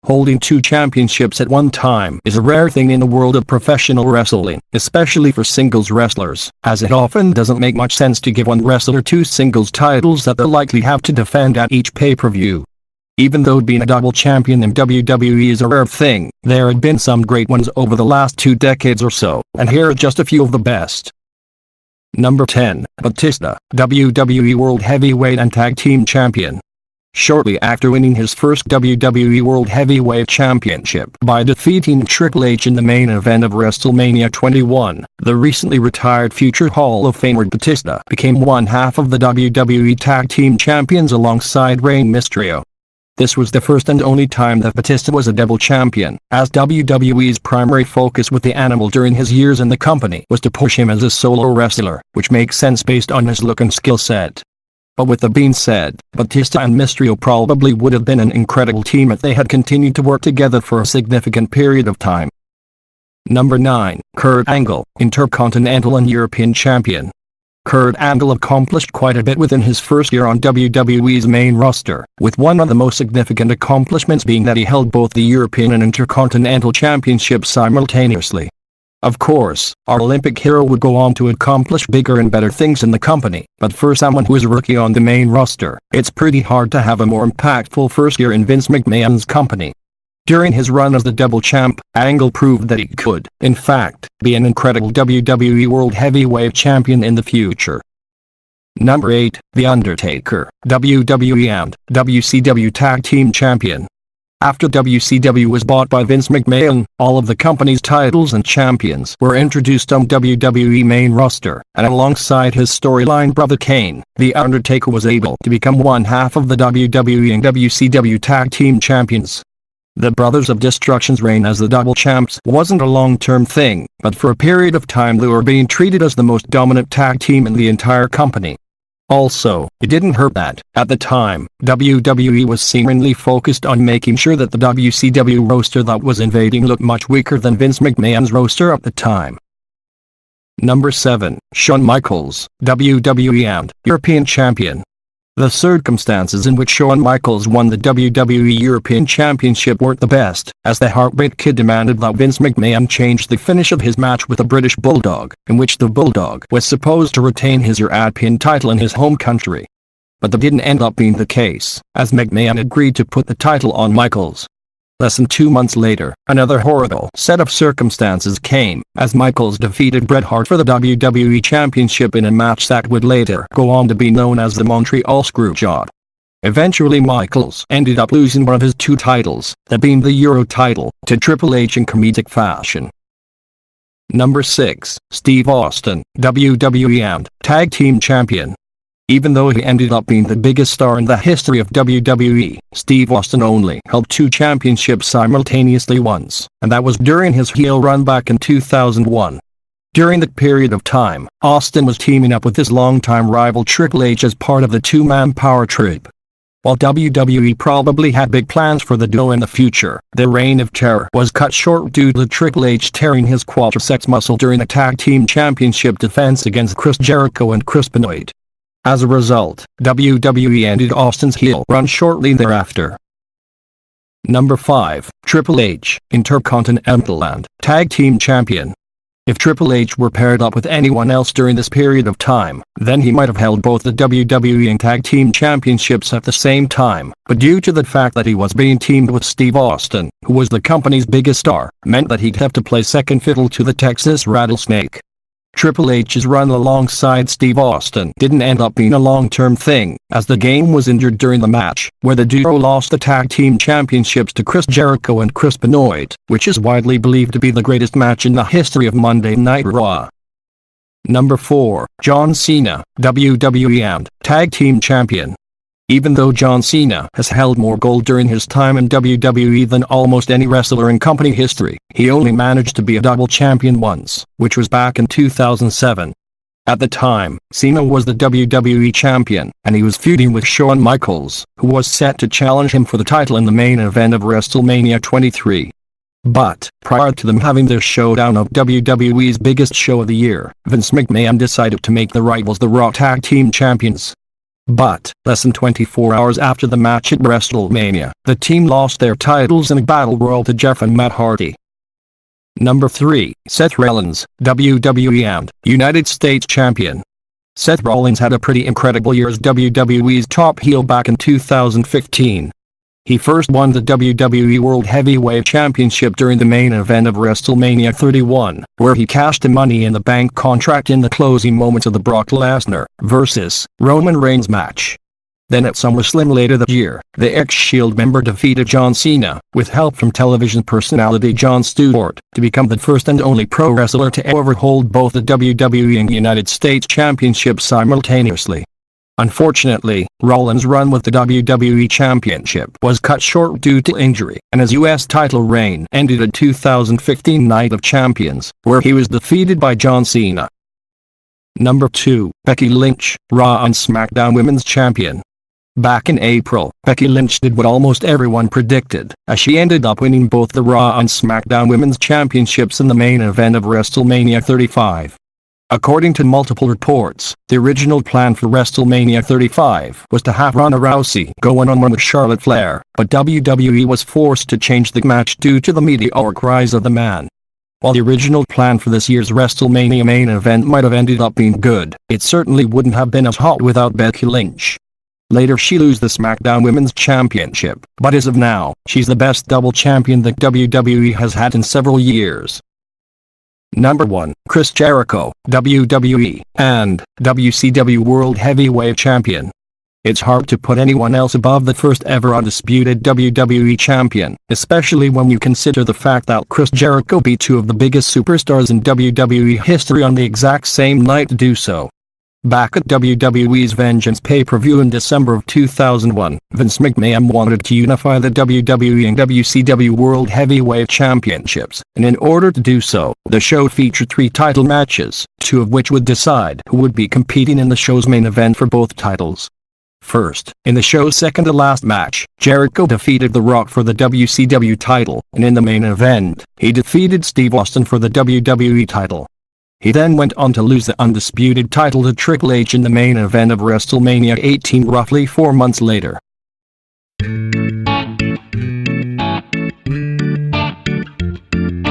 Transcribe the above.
Holding two championships at one time is a rare thing in the world of professional wrestling, especially for singles wrestlers, as it often doesn't make much sense to give one wrestler two singles titles that they'll likely have to defend at each pay-per-view. Even though being a double champion in WWE is a rare thing, there had been some great ones over the last 2 decades or so, and here are just a few of the best. Number 10, Batista, WWE World Heavyweight and Tag Team Champion. Shortly after winning his first WWE World Heavyweight Championship by defeating Triple H in the main event of WrestleMania 21, the recently retired future Hall of Famer Batista became one half of the WWE Tag Team Champions alongside Rey Mysterio. This was the first and only time that Batista was a double champion, as WWE's primary focus with the Animal during his years in the company was to push him as a solo wrestler, which makes sense based on his look and skill set. But with that being said, Batista and Mysterio probably would have been an incredible team if they had continued to work together for a significant period of time. Number 9, Kurt Angle, Intercontinental and European Champion. Kurt Angle accomplished quite a bit within his first year on WWE's main roster, with one of the most significant accomplishments being that he held both the European and Intercontinental Championships simultaneously. Of course, our Olympic hero would go on to accomplish bigger and better things in the company, but for someone who is a rookie on the main roster, it's pretty hard to have a more impactful first year in Vince McMahon's company. During his run as the double champ, Angle proved that he could, in fact, be an incredible WWE World Heavyweight Champion in the future. Number 8, The Undertaker, WWE and WCW Tag Team Champion. After WCW was bought by Vince McMahon, all of the company's titles and champions were introduced on WWE main roster, and alongside his storyline brother Kane, The Undertaker was able to become one half of the WWE and WCW Tag Team Champions. The Brothers of Destruction's reign as the double champs wasn't a long-term thing, but for a period of time they were being treated as the most dominant tag team in the entire company. Also, it didn't hurt that, at the time, WWE was seemingly focused on making sure that the WCW roster that was invading looked much weaker than Vince McMahon's roster at the time. Number 7, Shawn Michaels, WWE and European Champion. The circumstances in which Shawn Michaels won the WWE European Championship weren't the best, as the Heartbreak Kid demanded that Vince McMahon change the finish of his match with a British Bulldog, in which the Bulldog was supposed to retain his European title in his home country. But that didn't end up being the case, as McMahon agreed to put the title on Michaels. Less than 2 months later, another horrible set of circumstances came, as Michaels defeated Bret Hart for the WWE Championship in a match that would later go on to be known as the Montreal Screwjob. Eventually Michaels ended up losing one of his 2 titles, that being the Euro title, to Triple H in comedic fashion. Number 6, Steve Austin, WWE and Tag Team Champion. Even though he ended up being the biggest star in the history of WWE, Steve Austin only held 2 championships simultaneously once, and that was during his heel run back in 2001. During that period of time, Austin was teaming up with his longtime rival Triple H as part of the 2-man power trip. While WWE probably had big plans for the duo in the future, their reign of terror was cut short due to Triple H tearing his quadriceps muscle during a tag team championship defense against Chris Jericho and Chris Benoit. As a result, WWE ended Austin's heel run shortly thereafter. Number 5, Triple H, Intercontinental and Tag Team Champion. If Triple H were paired up with anyone else during this period of time, then he might have held both the WWE and Tag Team Championships at the same time, but due to the fact that he was being teamed with Steve Austin, who was the company's biggest star, meant that he'd have to play second fiddle to the Texas Rattlesnake. Triple H's run alongside Steve Austin didn't end up being a long-term thing, as the game was injured during the match, where the duo lost the Tag Team Championships to Chris Jericho and Chris Benoit, which is widely believed to be the greatest match in the history of Monday Night Raw. Number 4, John Cena, WWE and Tag Team Champion. Even though John Cena has held more gold during his time in WWE than almost any wrestler in company history, he only managed to be a double champion once, which was back in 2007. At the time, Cena was the WWE champion, and he was feuding with Shawn Michaels, who was set to challenge him for the title in the main event of WrestleMania 23. But, prior to them having their showdown of WWE's biggest show of the year, Vince McMahon decided to make the rivals the Raw Tag Team Champions. But, less than 24 hours after the match at WrestleMania, the team lost their titles in a battle royal to Jeff and Matt Hardy. Number 3, Seth Rollins, WWE and United States Champion. Seth Rollins had a pretty incredible year as WWE's top heel back in 2015. He first won the WWE World Heavyweight Championship during the main event of WrestleMania 31, where he cashed a Money in the Bank contract in the closing moments of the Brock Lesnar vs. Roman Reigns match. Then at SummerSlam later that year, the ex-Shield member defeated John Cena, with help from television personality Jon Stewart, to become the first and only pro wrestler to ever hold both the WWE and United States Championships simultaneously. Unfortunately, Rollins' run with the WWE Championship was cut short due to injury, and his US title reign ended at 2015 Night of Champions, where he was defeated by John Cena. Number 2, Becky Lynch, Raw and SmackDown Women's Champion. Back in April, Becky Lynch did what almost everyone predicted, as she ended up winning both the Raw and SmackDown Women's Championships in the main event of WrestleMania 35. According to multiple reports, the original plan for WrestleMania 35 was to have Ronda Rousey go one-on-one with Charlotte Flair, but WWE was forced to change the match due to the meteoric rise of the man. While the original plan for this year's WrestleMania main event might have ended up being good, it certainly wouldn't have been as hot without Becky Lynch. Later she lose the SmackDown Women's Championship, but as of now, she's the best double champion that WWE has had in several years. Number 1, Chris Jericho, WWE and WCW World Heavyweight Champion. It's hard to put anyone else above the first ever undisputed WWE Champion, especially when you consider the fact that Chris Jericho beat two of the biggest superstars in WWE history on the exact same night to do so. Back at WWE's Vengeance pay-per-view in December of 2001, Vince McMahon wanted to unify the WWE and WCW World Heavyweight Championships, and in order to do so, the show featured 3 title matches, 2 of which would decide who would be competing in the show's main event for both titles. First, in the show's second-to-last match, Jericho defeated The Rock for the WCW title, and in the main event, he defeated Steve Austin for the WWE title. He then went on to lose the undisputed title to Triple H in the main event of WrestleMania 18 roughly 4 months later.